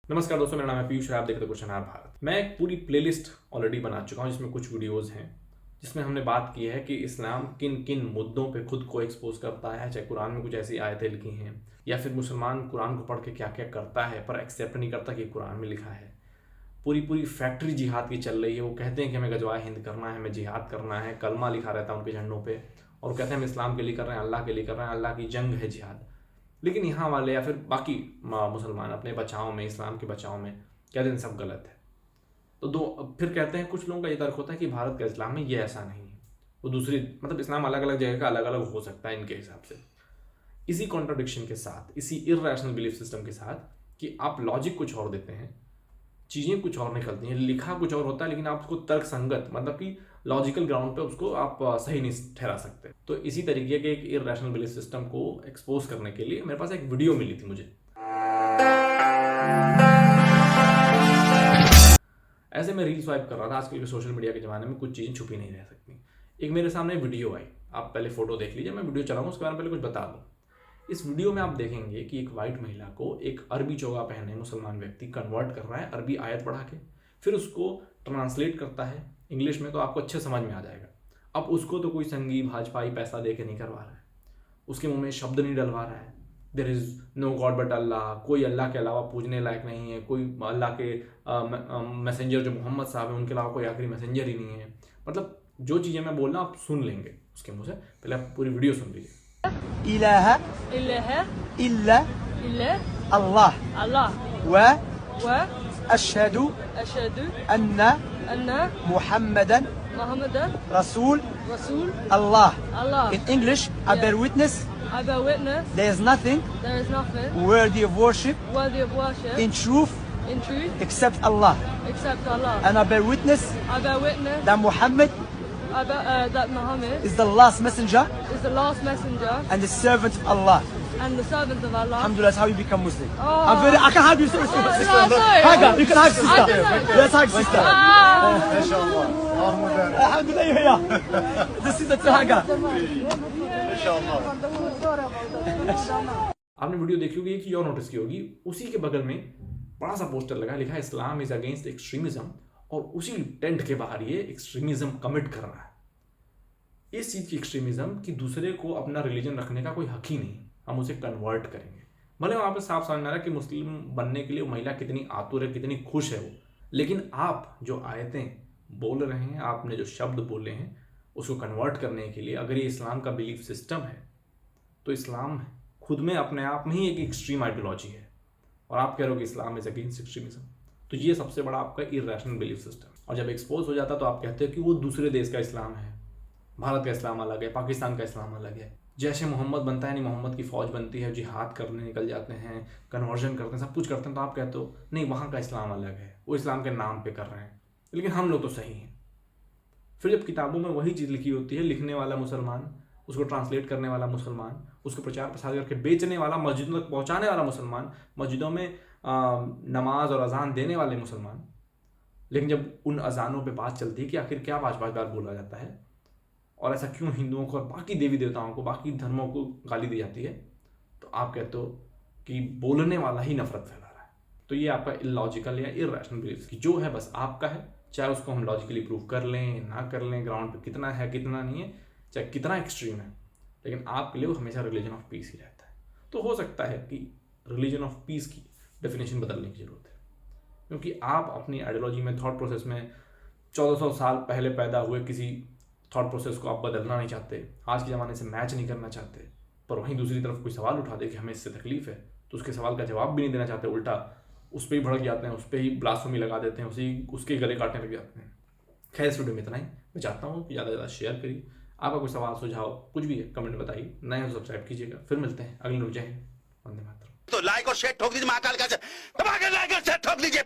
नमस्कार दोस्तों, मेरा नाम है पीयूष और आप देख रहे हैं क्वेश्चन आवर भारत। मैं एक पूरी प्लेलिस्ट ऑलरेडी बना चुका हूं जिसमें कुछ वीडियोस हैं जिसमें हमने बात की है कि इस्लाम किन किन मुद्दों पे खुद को एक्सपोज करता है। चाहे कुरान में कुछ ऐसी आयतें लिखी हैं या फिर मुसलमान कुरान को पढ़ के क्या क्या करता है पर एक्सेप्ट नहीं करता कि कुरान में लिखा है। पूरी फैक्ट्री जिहाद की चल रही है। वो कहते हैं कि हमें गजवाए हिंद करना है, हमें जिहाद करना है, कलमा लिखा रहता है उनके झंडों पर और कहते हैं हम इस्लाम के लिए कर रहे हैं, अल्लाह के लिए कर रहे हैं, अल्लाह की जंग है जिहाद। लेकिन यहाँ वाले या फिर बाकी मुसलमान अपने बचाव में, इस्लाम के बचाव में कहते हैं सब गलत है। तो फिर कहते हैं कुछ लोगों का ये तर्क होता है कि भारत का इस्लाम में ये ऐसा नहीं है, वो दूसरी मतलब इस्लाम अलग अलग जगह का अलग अलग हो सकता है इनके हिसाब से। इसी कॉन्ट्राडिक्शन के साथ, इसी इर्रेशनल बिलीफ सिस्टम के साथ कि आप लॉजिक कुछ और देते हैं, चीज़ें कुछ और निकलती हैं, लिखा कुछ और होता है लेकिन आप उसको तर्क संगत मतलब कि लॉजिकल ग्राउंड पे उसको आप सही नहीं ठहरा सकते। तो इसी तरीके के एक इर्रेशनल बिलीफ सिस्टम को एक्सपोज करने के लिए मेरे पास एक वीडियो मिली थी मुझे। ऐसे मैं रील स्वाइप कर रहा था। आजकल के सोशल मीडिया के ज़माने में कुछ चीज़ें छुपी नहीं रह सकती। एक मेरे सामने वीडियो आई, आप पहले फोटो देख लीजिए, मैं वीडियो चलाऊँ उसके बारे में पहले कुछ बता दूँ। इस वीडियो में आप देखेंगे कि एक वाइट महिला को एक अरबी चोगा पहने मुसलमान व्यक्ति कन्वर्ट कर रहा है अरबी आयत पढ़ा के, फिर उसको ट्रांसलेट करता है इंग्लिश में, तो आपको अच्छे समझ में आ जाएगा। अब उसको तो कोई संगी भाजपाई पैसा दे के नहीं करवा रहा है, उसके मुंह में शब्द नहीं डलवा रहा है, there is no God but Allah, कोई अल्लाह के अलावा पूजने लायक नहीं है, कोई अल्लाह के मैसेंजर जो मोहम्मद साहब हैं उनके अलावा कोई आखिरी मैसेंजर ही नहीं है। मतलब जो चीज़ें मैं बोल रहा हूँ आप सुन लेंगे उसके मुँह से, पहले आप पूरी वीडियो सुन लीजिए। इलाहा इल्ला अल्लाह व अशहदु अन्ना मुहम्मदन रसूल अल्लाह। In English, I bear witness there is nothing worthy of worship in truth except Allah. And I bear witness that Muhammad is the last messenger and the servant of Allah. Alhamdulillah, that's how you become Muslim. I can hug you, sister. Hug, you can hug sister. Let's hug sister. MashaAllah. Alhamdulillah, you're here. This is the hugger. आपने video देखी होगी, एक चीज और notice की होगी, उसी के बगल में बड़ा सा पोस्टर लगा, लिखा है इस्लाम इज अगेंस्ट एक्सट्रीमिज्म, और उसी टेंट के बाहर ये एक्सट्रीमिज्म कमिट कर रहा है। इस चीज़ की एक्सट्रीमिज्म कि दूसरे को अपना रिलीजन रखने का कोई हक ही नहीं, हम उसे कन्वर्ट करेंगे। भले वहाँ पे साफ समझ में आ रहा है कि मुस्लिम बनने के लिए वो महिला कितनी आतुर है, कितनी खुश है वो, लेकिन आप जो आयतें बोल रहे हैं, आपने जो शब्द बोले हैं उसको कन्वर्ट करने के लिए, अगर ये इस्लाम का बिलीफ सिस्टम है तो इस्लाम खुद में अपने आप में ही एक एक्सट्रीम आइडियोलॉजी है, और आप कह रहे हो कि इस्लाम इज अगेंस्ट एक्सट्रीमिज्म। तो ये सबसे बड़ा आपका इर्रेशनल बिलीफ सिस्टम। और जब एक्सपोज हो जाता तो आप कहते हो कि वो दूसरे देश का इस्लाम है, भारत का इस्लाम अलग है, पाकिस्तान का इस्लाम अलग है। जैसे मोहम्मद बनता है, नहीं मोहम्मद की फ़ौज बनती है, जिहाद करने निकल जाते हैं, कन्वर्जन करते हैं, सब कुछ करते हैं, तो आप कहते हो नहीं वहाँ का इस्लाम अलग है, वो इस्लाम के नाम पे कर रहे हैं, लेकिन हम लोग तो सही हैं। फिर जब किताबों में वही चीज़ लिखी होती है, लिखने वाला मुसलमान, उसको ट्रांसलेट करने वाला मुसलमान, उसको प्रचार प्रसार करके बेचने वाला, मस्जिदों तक पहुँचाने वाला मुसलमान, मस्जिदों में नमाज और अजान देने वाले मुसलमान, लेकिन जब उन अजानों पे बात चलती है कि आखिर क्या 5-5 बार बोला जाता है और ऐसा क्यों हिंदुओं को और बाकी देवी देवताओं को, बाकी धर्मों को गाली दी जाती है, तो आप कहते हो कि बोलने वाला ही नफरत फैला रहा है। तो ये आपका इलॉजिकल या इर्रेशनल बिलीफ की जो है बस आपका है, चाहे उसको हम लॉजिकली प्रूव कर लें ना कर लें, ग्राउंड पे कितना है कितना नहीं है, चाहे कितना एक्सट्रीम है, लेकिन आपके लिए वो हमेशा रिलीजन ऑफ पीस ही रहता है। तो हो सकता है कि रिलीजन ऑफ पीस की डेफिनेशन बदलने की ज़रूरत है, क्योंकि आप अपनी आइडियोलॉजी में, थॉट प्रोसेस में 1400 साल पहले पैदा हुए किसी थॉट प्रोसेस को आप बदलना नहीं चाहते, आज के ज़माने से मैच नहीं करना चाहते, पर वहीं दूसरी तरफ कोई सवाल उठा दे कि हमें इससे तकलीफ है तो उसके सवाल का जवाब भी नहीं देना चाहते, उल्टा उस पर ही भड़क जाते हैं, उस पर ही ब्लास्फेमी लगा देते हैं, उसके गले काटने लग जाते हैं। खैर, इस वीडियो में इतना ही। मैं चाहता हूँ कि ज़्यादा से ज़्यादा शेयर करिए, आपका कोई सवाल सुझाव कुछ भी है कमेंट में बताइए, नए हो सब्सक्राइब कीजिएगा। फिर मिलते हैं अगले वीडियो। जय हिंद, वंदे मातरम। तो लाइक और शेयर ठोक दीजिए, महाकाल का दबा के लाइक और शेयर ठोक दीजिए।